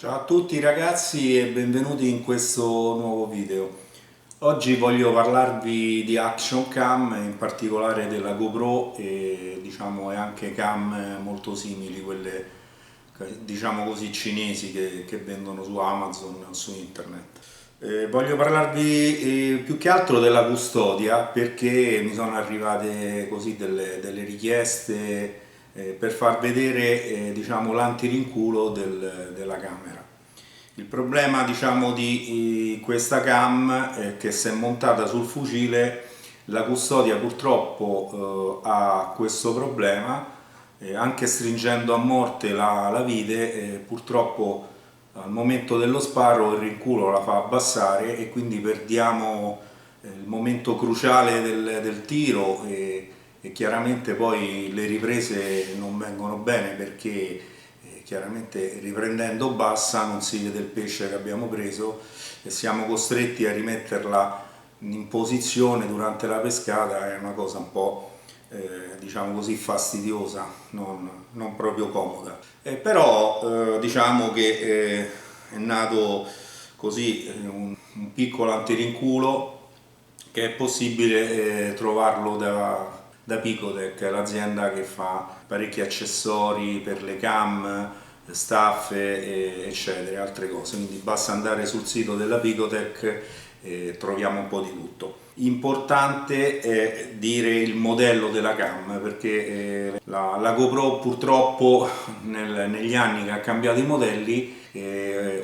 Ciao a tutti ragazzi e benvenuti in questo nuovo video. Oggi voglio parlarvi di Action Cam, in particolare della GoPro e anche cam molto simili, quelle diciamo così cinesi che vendono su Amazon o su internet. Voglio parlarvi più che altro della custodia perché mi sono arrivate così delle richieste per far vedere diciamo, l'antirinculo della camera. Il problema diciamo, di questa cam è che se montata sul fucile la custodia purtroppo ha questo problema, anche stringendo a morte la vite, purtroppo al momento dello sparo il rinculo la fa abbassare e quindi perdiamo il momento cruciale del tiro e chiaramente poi le riprese non vengono bene perché chiaramente riprendendo bassa non si vede il pesce che abbiamo preso e siamo costretti a rimetterla in posizione durante la pescata. È una cosa un po' diciamo così fastidiosa, non proprio comoda. Però diciamo che è nato così un piccolo antirinculo che è possibile trovarlo da Picotech, l'azienda che fa parecchi accessori per le cam, staffe, eccetera, altre cose. Quindi basta andare sul sito della Picotech e troviamo un po' di tutto. Importante è dire il modello della cam perché la GoPro purtroppo negli anni che ha cambiato i modelli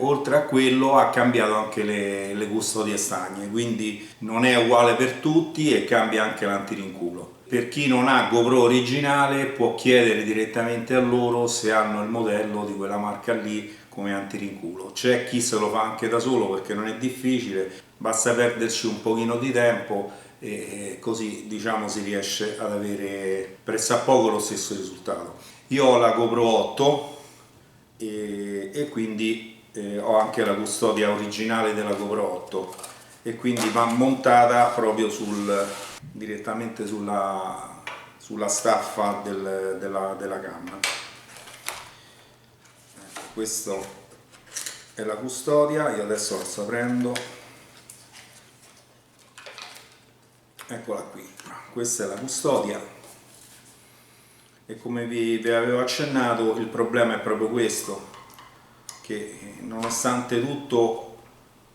oltre a quello ha cambiato anche le custodie stagne, quindi non è uguale per tutti e cambia anche l'antirinculo. Per chi non ha GoPro originale può chiedere direttamente a loro se hanno il modello di quella marca lì come antirinculo. C'è chi se lo fa anche da solo perché non è difficile, basta perderci un pochino di tempo e così diciamo si riesce ad avere pressappoco lo stesso risultato. Io ho la GoPro 8 e quindi ho anche la custodia originale della GoPro 8 e quindi va montata proprio direttamente sulla staffa della cam. Questa è la custodia, io adesso la sto aprendo, eccola qui, questa è la custodia e come vi avevo accennato il problema è proprio questo, che nonostante tutto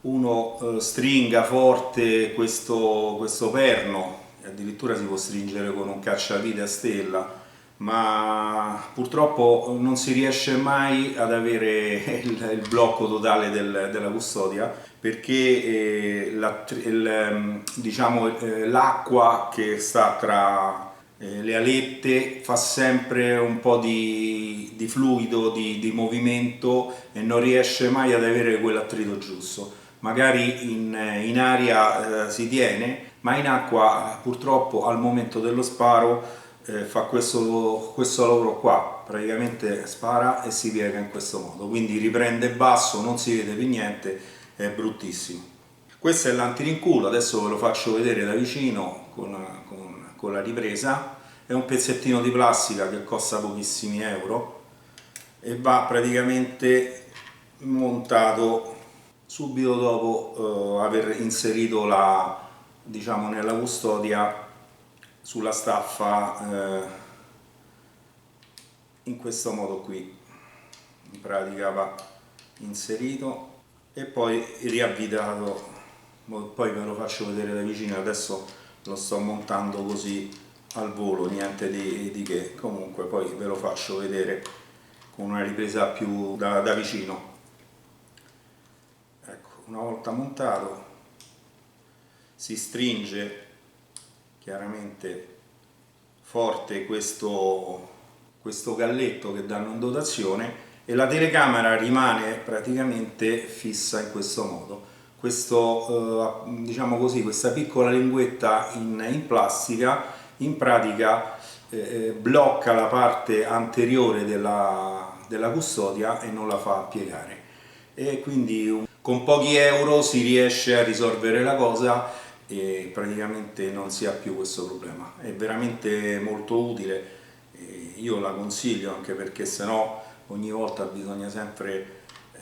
uno stringa forte questo perno, addirittura si può stringere con un cacciavite a stella, ma purtroppo non si riesce mai ad avere il blocco totale della custodia perché diciamo, l'acqua che sta tra le alette fa sempre un po' di fluido, di movimento e non riesce mai ad avere quell'attrito giusto. Magari in aria si tiene, ma in acqua purtroppo al momento dello sparo fa questo lavoro qua, praticamente spara e si piega in questo modo, quindi riprende basso, non si vede più niente, è bruttissimo. Questo è l'antirinculo, adesso ve lo faccio vedere da vicino con la ripresa. È un pezzettino di plastica che costa pochissimi euro e va praticamente montato subito dopo aver inserito diciamo, nella custodia sulla staffa in questo modo qui. In pratica va inserito e poi riavvitato, poi ve lo faccio vedere da vicino, adesso lo sto montando così al volo, niente di che, comunque poi ve lo faccio vedere con una ripresa più da vicino. Ecco, una volta montato si stringe chiaramente forte questo galletto che danno in dotazione e la telecamera rimane praticamente fissa in questo modo. Diciamo così, questa piccola linguetta in plastica in pratica blocca la parte anteriore della custodia e non la fa piegare e quindi con pochi euro si riesce a risolvere la cosa e praticamente non si ha più questo problema. È veramente molto utile, io la consiglio anche perché sennò ogni volta bisogna sempre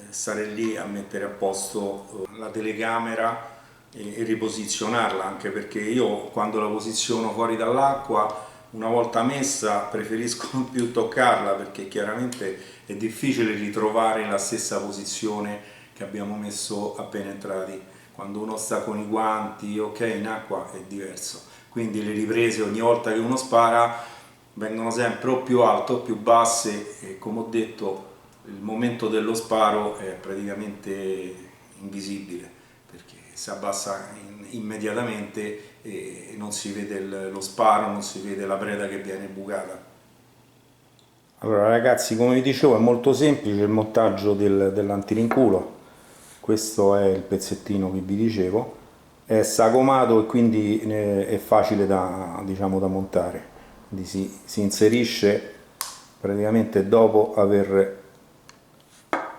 stare lì a mettere a posto la telecamera e riposizionarla, anche perché io quando la posiziono fuori dall'acqua, una volta messa, preferisco non più toccarla, perché chiaramente è difficile ritrovare la stessa posizione che abbiamo messo appena entrati. Quando uno sta con i guanti, ok, in acqua è diverso, quindi le riprese ogni volta che uno spara vengono sempre o più alte o più basse, e come ho detto il momento dello sparo è praticamente invisibile, perché si abbassa immediatamente e non si vede lo sparo, non si vede la preda che viene bucata. Allora ragazzi, come vi dicevo, è molto semplice il montaggio dell'antirinculo. Questo è il pezzettino che vi dicevo, è sagomato e quindi è facile da, diciamo, da montare. Quindi si inserisce praticamente dopo aver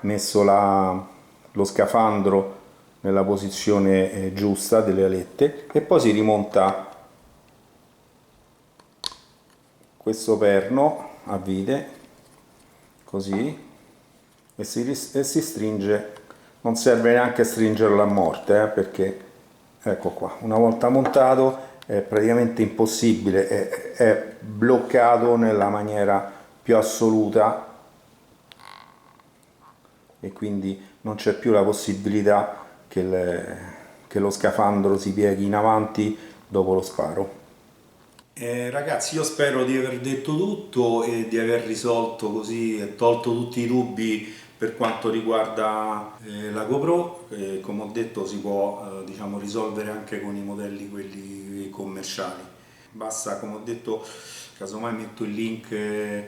messo lo scafandro nella posizione giusta delle alette, e poi si rimonta questo perno a vite così e si stringe. Non serve neanche stringerlo a morte, perché ecco qua, una volta montato è praticamente impossibile, è bloccato nella maniera più assoluta, e quindi non c'è più la possibilità che lo scafandro si pieghi in avanti dopo lo sparo. Ragazzi, io spero di aver detto tutto e di aver risolto così e tolto tutti i dubbi per quanto riguarda la GoPro. Come ho detto, si può diciamo, risolvere anche con i modelli quelli commerciali. Basta, come ho detto, casomai metto il link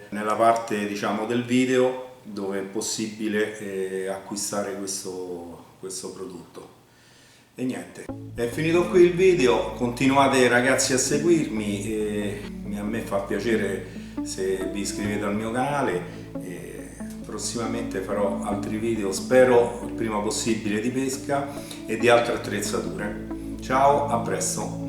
nella parte diciamo, del video dove è possibile acquistare questo prodotto. E niente, è finito qui il video, continuate ragazzi a seguirmi, e a me fa piacere se vi iscrivete al mio canale, e prossimamente farò altri video, spero il prima possibile, di pesca e di altre attrezzature. Ciao, a presto!